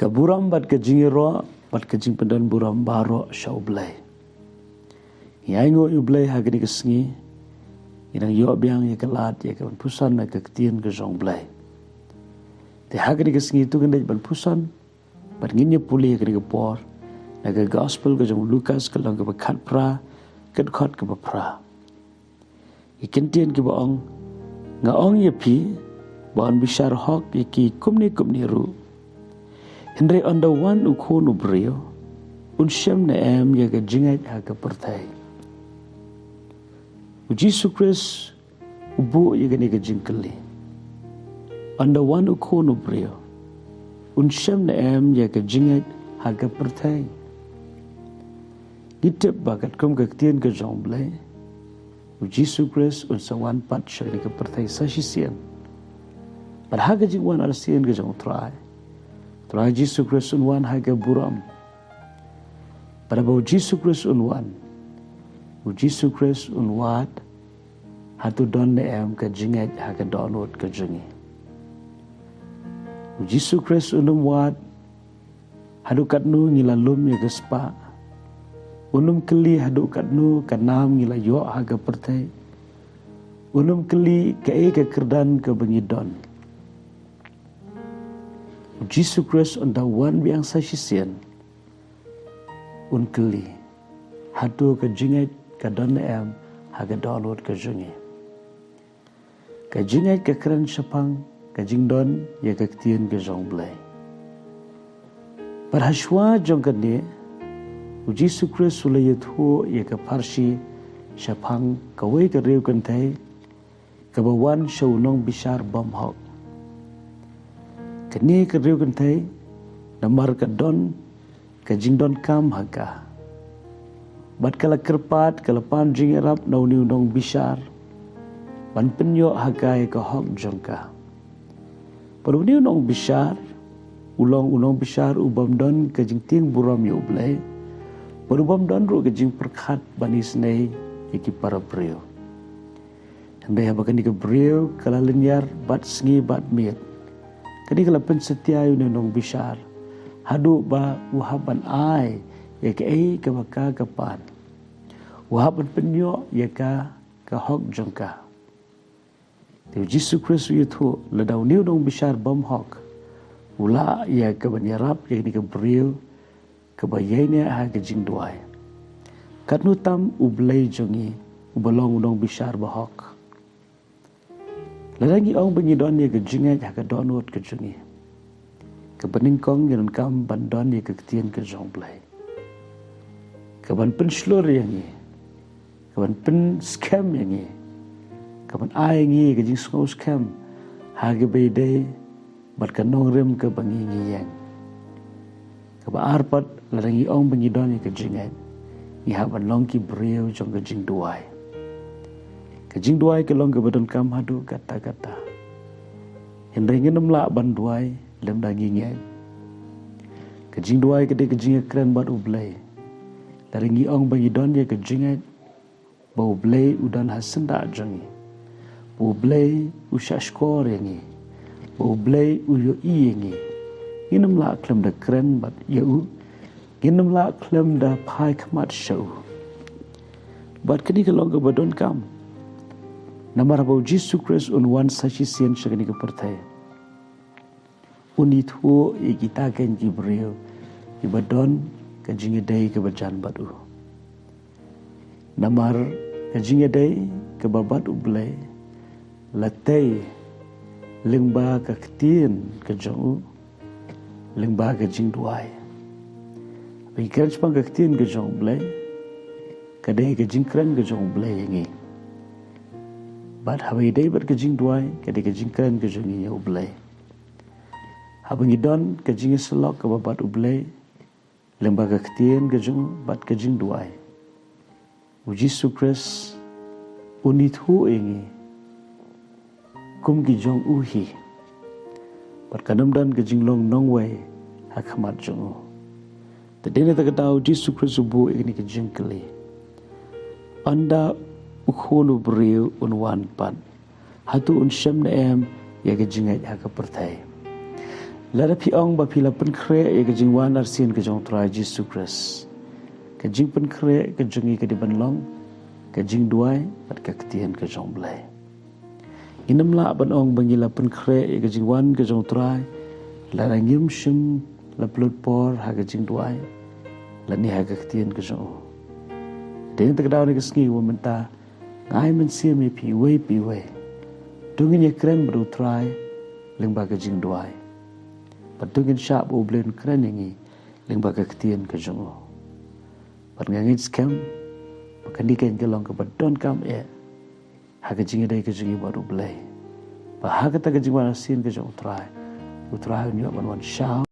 Ka buram bat ka jingiro bat ka jing pendan buram baro sya ublay. Yaingo ublay hagani kesngi inang yo biang ya kelat ya kan pusan na kektian ke jong blay. Te hagani kesngi tu kan ban pusan bat nginya puli hagani ke por na ke gospel ke jong Lukas ke lang ke bekat pra ke khot ke pra. Ikentian ke baong nga ong ya pi baon bishar hok yaki kumni ru. Henry on the one ukhono brio unshem na em ya ke jingat ha ke pertai. Jisu Christ ubu ya ke jingkeli. On the one ukhono brio unshem na em ya ke jingat ha ke pertai. Gitep bakat kum ke tien ke jong blai. Jisu Christ unsawan pat syari ke pertai sasisian. Berhaga jingwan arsien ke jong trai. Trai Jisu Christ unwan haga buram. Pada bau Jisu Christ unwan. Jisu Christ unwat hatu don ne em ke jingat haga donot ke jingi. Jisu Christ unwat hadu katnu ngilalum ya gespa. Unum keli hadu katnu kanam ngila yo haga pertai. Unum keli kaei ke kerdan ke bengidon. Jisu Christ unda wan biang sasisian unkeli hadu ke jingat ke don em haga download ke jungi ke jingat ke keren sepang ke jingdon ya ke ketien ke jong blai perhaswa jong ke ni Jisu Christ sulayat hu ya ke parsi sepang kawai ke riu kentai ke bawan syaunong bishar bom hok kini ke riu kentai namar ke don ke jingdon kam haga bat kala kerpat kala pan jing erap nau niu nong bishar ban penyo haga ke hok jongka paru niu nong bishar ulong bishar ubam don ke jing ting buram yo blai paru bam don ru ke jing perkhat banis nei iki para brio hembe habakan ke brio kala lenyar bat sngi bat miet kini kala pensetia yu nong bishar hadu ba uhaban ai ya ke ei ke baka kapan uhaban penyo ya ka hok jongka te Jisu Christ yu tu ladau niu nong bishar bom hok ula ya ke banyarap ya ni ke bril ke bayainya ha ke jing duai katnu tam ublai jongi ubalong nong bishar bahok larangi ong bengidon ya ke jingat ha ke donot ke jongi ke beningkong yang kam bandon ya ke ketien ke jong blai ke ban pen slur yang ni ke ban pen scam yang ni ke ban ai ngi ke jing snow scam ha ke beide bat ke nong rem ke bangi ngi yang ke ba arpat larangi ong bengidon ya ke jingat ni ha ban long ki breu jong ke jing duai ke jing duai ke long ke badon kam hadu kata-kata hendai ngenem la ban duai lem dagingnya kejing duai ke kejing keren bat ublai laringi ong bagi don ya kejing bau ublai udan hasenda jangi bau ublai usha skor yangi bau ublai uyo yangi inem la klem da keren bat yau inem la klem da pai kmat show bat kini ke long ke badon kam namar bau Jisu Christ unwan sashi sien shagani ke pertai unit hu kita kan jibril ibadon ke jingedai ke bajan batu namar ke jingedai ke babat ublai latai lengba ke ketien ke jong lengba ke jing duai pikir sepang ke ketien ke jong ublai kadai ke jing keren ke jong ublai yangi bat habai dai bat ke jing duai kadai ke jing keren ke jong ya ublai abang idon ke jing selok ke babat ublai lembaga ketien ke jing bat ke jing duai Jisu Christ unit hu ingi kum ki jong uhi bat kanam dan ke jing long nong wai hakmat jong tadene ta katau Jisu Christ bu ini ke jing kali anda ukhonu breu unwan pan hatu unsham na em ya ke jingat ha ka pertai Lara pi ong ba pi la pen kre e ke jingwan arsien ke jong trai Jisu Kris. Ke jing pen kre ke jongi ke di ban long, ke jing duai at ke ketien ke jong blai. Inam la ban ong bangi la pen kre e ke jingwan ke jong trai, lara ngim shim la plut por ha ke jing duai, la ni ha ke ketien ke jong. Deng tak daw ni ke sngi wo menta, ngai men sia me pi wei. Tungin ye kren bru trai, ling ba ke jing duai. Patungin syap u blen kren yangi, ling ba ke ketien ke jong. Pat ngangit skam, pakan diken ke long ke badon kam e, ha ke jing dai ke jing baru blai. Ba ha ke ta ke jing wan asin ke jong trai, u trai nyo ban wan syap.